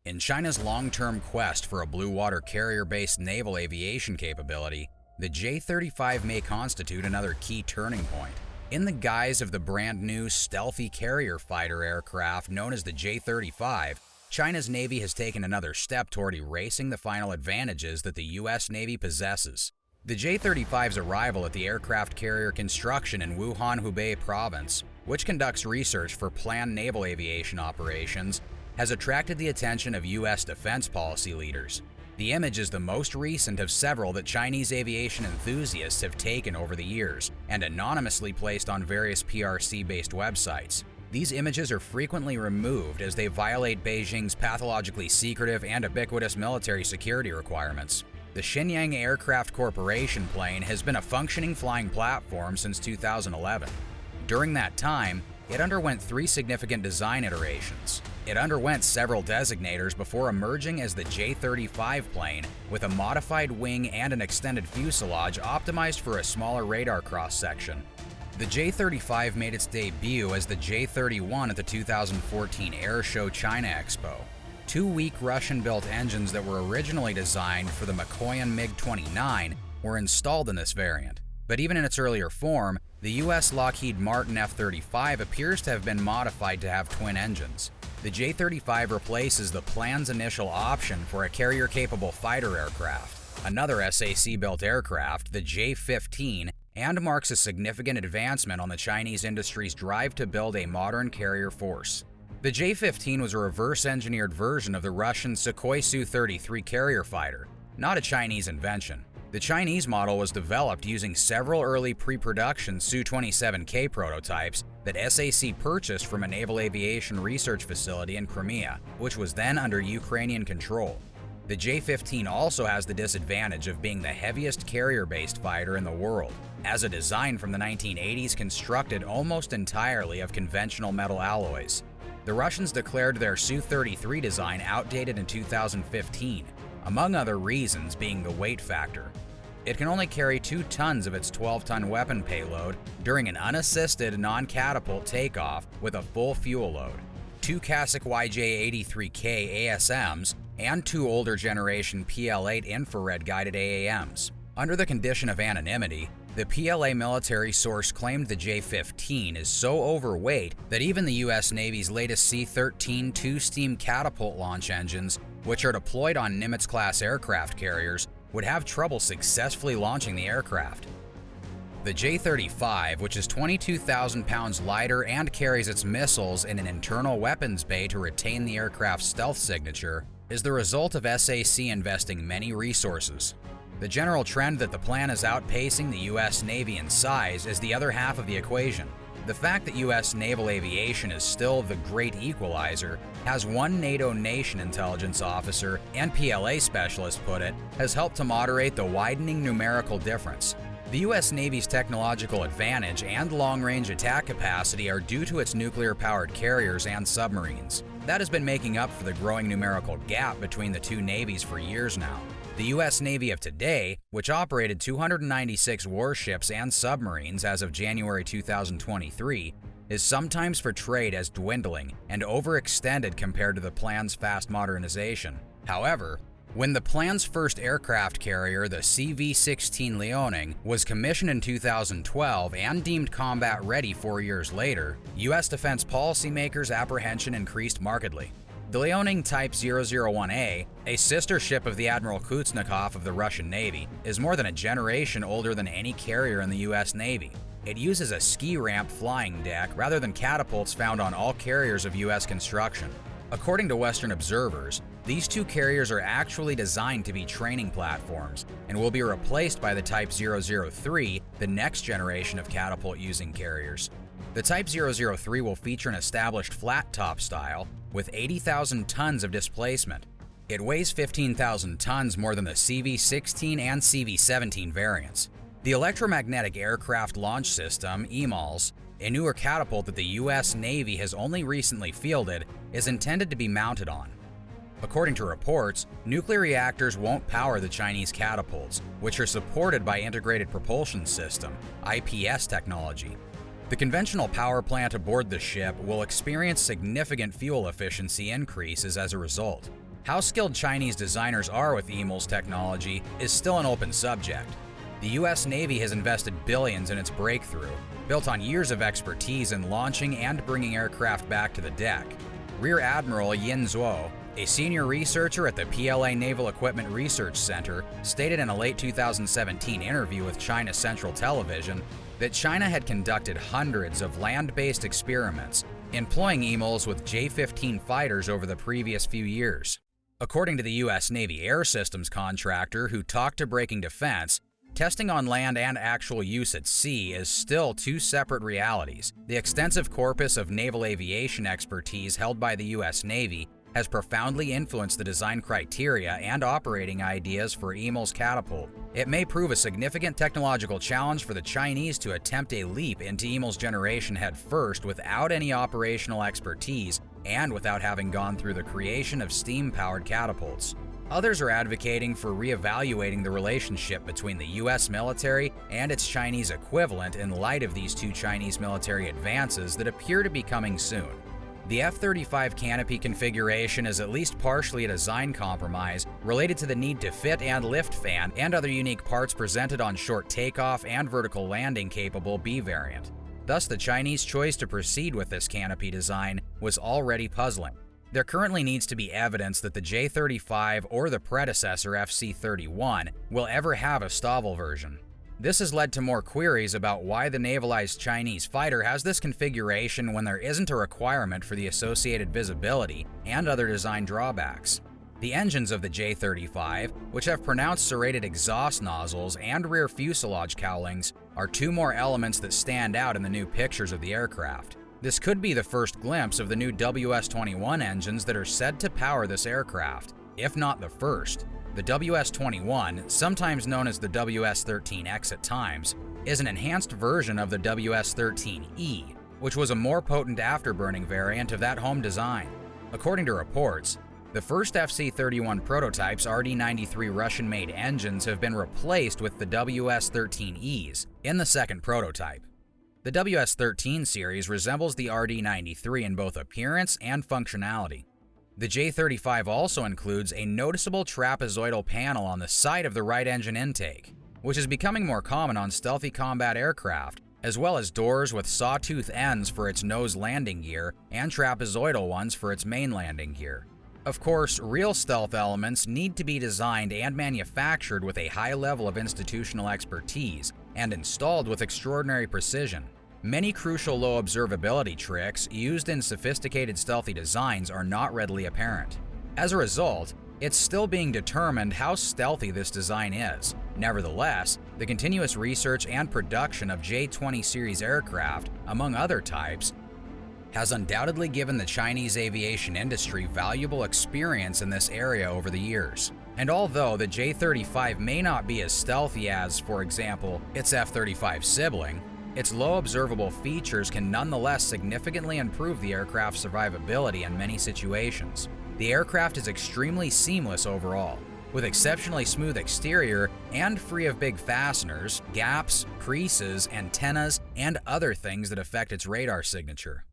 In China's long-term quest for a blue water carrier-based naval aviation capability, the J-35 may constitute another key turning point. In the guise of the brand-new stealthy carrier fighter aircraft known as the J-35, China's Navy has taken another step toward erasing the final advantages that the U.S. Navy possesses. The J-35's arrival at the aircraft carrier construction in Wuhan, Hubei province, which conducts research for planned naval aviation operations, has attracted the attention of U.S. defense policy leaders. The image is the most recent of several that Chinese aviation enthusiasts have taken over the years and anonymously placed on various PRC-based websites. These images are frequently removed as they violate Beijing's pathologically secretive and ubiquitous military security requirements. The Shenyang Aircraft Corporation plane has been a functioning flying platform since 2011. During that time, it underwent 3 significant design iterations. It underwent several designators before emerging as the J-35 plane with a modified wing and an extended fuselage optimized for a smaller radar cross-section. The J-35 made its debut as the J-31 at the 2014 Air Show China Expo. 2 weak Russian-built engines that were originally designed for the Mikoyan MiG-29 were installed in this variant. But even in its earlier form, the U.S. Lockheed Martin F-35 appears to have been modified to have twin engines. The J-35 replaces the plan's initial option for a carrier-capable fighter aircraft, another SAC-built aircraft, the J-15, and marks a significant advancement on the Chinese industry's drive to build a modern carrier force. The J-15 was a reverse-engineered version of the Russian Sukhoi Su-33 carrier fighter, not a Chinese invention. The Chinese model was developed using several early pre-production Su-27K prototypes that SAC purchased from a naval aviation research facility in Crimea, which was then under Ukrainian control. The J-15 also has the disadvantage of being the heaviest carrier-based fighter in the world, as a design from the 1980s constructed almost entirely of conventional metal alloys. The Russians declared their Su-33 design outdated in 2015, among other reasons being the weight factor. It can only carry 2 tons of its 12-ton weapon payload during an unassisted non-catapult takeoff with a full fuel load. 2 Casic YJ-83K ASMs and 2 older generation PL-8 infrared-guided AAMs. Under the condition of anonymity, the PLA military source claimed the J-15 is so overweight that even the U.S. Navy's latest C-13 2-steam catapult launch engines, which are deployed on Nimitz-class aircraft carriers, would have trouble successfully launching the aircraft. The J-35, which is 22,000 pounds lighter and carries its missiles in an internal weapons bay to retain the aircraft's stealth signature, is the result of SAC investing many resources. The general trend that the plan is outpacing the U.S. Navy in size is the other half of the equation. The fact that U.S. naval aviation is still the great equalizer, as one NATO nation intelligence officer and PLA specialist put it, has helped to moderate the widening numerical difference. The U.S. Navy's technological advantage and long-range attack capacity are due to its nuclear-powered carriers and submarines. That has been making up for the growing numerical gap between the two navies for years now. The U.S. Navy of today, which operated 296 warships and submarines as of January 2023, is sometimes portrayed as dwindling and overextended compared to the plan's fast modernization. However, when the plan's first aircraft carrier, the CV-16 Liaoning, was commissioned in 2012 and deemed combat-ready 4 years later, U.S. defense policymakers' apprehension increased markedly. The Liaoning Type 001A, a sister ship of the Admiral Kuznetsov of the Russian Navy, is more than a generation older than any carrier in the U.S. Navy. It uses a ski ramp flying deck rather than catapults found on all carriers of U.S. construction. According to Western observers, these 2 carriers are actually designed to be training platforms and will be replaced by the Type 003, the next generation of catapult-using carriers. The Type 003 will feature an established flat-top style with 80,000 tons of displacement. It weighs 15,000 tons more than the CV-16 and CV-17 variants. The Electromagnetic Aircraft Launch System, EMALS, a newer catapult that the U.S. Navy has only recently fielded, is intended to be mounted on. According to reports, nuclear reactors won't power the Chinese catapults, which are supported by Integrated Propulsion System, IPS technology. The conventional power plant aboard the ship will experience significant fuel efficiency increases as a result. How skilled Chinese designers are with EMEL's technology is still an open subject. The US Navy has invested billions in its breakthrough, built on years of expertise in launching and bringing aircraft back to the deck. Rear Admiral Yin Zhuo, a senior researcher at the PLA Naval Equipment Research Center, stated in a late 2017 interview with China Central Television that China had conducted hundreds of land-based experiments, employing EMELs with J-15 fighters over the previous few years. According to the US Navy Air Systems contractor who talked to Breaking Defense, testing on land and actual use at sea is still two separate realities. The extensive corpus of naval aviation expertise held by the US Navy has profoundly influenced the design criteria and operating ideas for EMEL's catapult. It may prove a significant technological challenge for the Chinese to attempt a leap into EMEL's generation head first without any operational expertise and without having gone through the creation of steam-powered catapults. Others are advocating for reevaluating the relationship between the US military and its Chinese equivalent in light of these two Chinese military advances that appear to be coming soon. The F-35 canopy configuration is at least partially a design compromise related to the need to fit and lift fan and other unique parts presented on short takeoff and vertical landing capable B variant. Thus, the Chinese choice to proceed with this canopy design was already puzzling. There currently needs to be evidence that the J-35 or the predecessor FC-31 will ever have a STOVL version. This has led to more queries about why the navalized Chinese fighter has this configuration when there isn't a requirement for the associated visibility and other design drawbacks. The engines of the J-35, which have pronounced serrated exhaust nozzles and rear fuselage cowlings, are two more elements that stand out in the new pictures of the aircraft. This could be the first glimpse of the new WS-21 engines that are said to power this aircraft, if not the first. The WS-21, sometimes known as the WS-13X at times, is an enhanced version of the WS-13E, which was a more potent afterburning variant of that home design. According to reports, the first FC-31 prototype's RD-93 Russian-made engines have been replaced with the WS-13Es in the second prototype. The WS-13 series resembles the RD-93 in both appearance and functionality. The J-35 also includes a noticeable trapezoidal panel on the side of the right engine intake, which is becoming more common on stealthy combat aircraft, as well as doors with sawtooth ends for its nose landing gear and trapezoidal ones for its main landing gear. Of course, real stealth elements need to be designed and manufactured with a high level of institutional expertise and installed with extraordinary precision. Many crucial low observability tricks used in sophisticated stealthy designs are not readily apparent. As a result, it's still being determined how stealthy this design is. Nevertheless, the continuous research and production of J-20 series aircraft, among other types, has undoubtedly given the Chinese aviation industry valuable experience in this area over the years. And although the J-35 may not be as stealthy as, for example, its F-35 sibling, its low observable features can nonetheless significantly improve the aircraft's survivability in many situations. The aircraft is extremely seamless overall, with exceptionally smooth exterior and free of big fasteners, gaps, creases, antennas, and other things that affect its radar signature.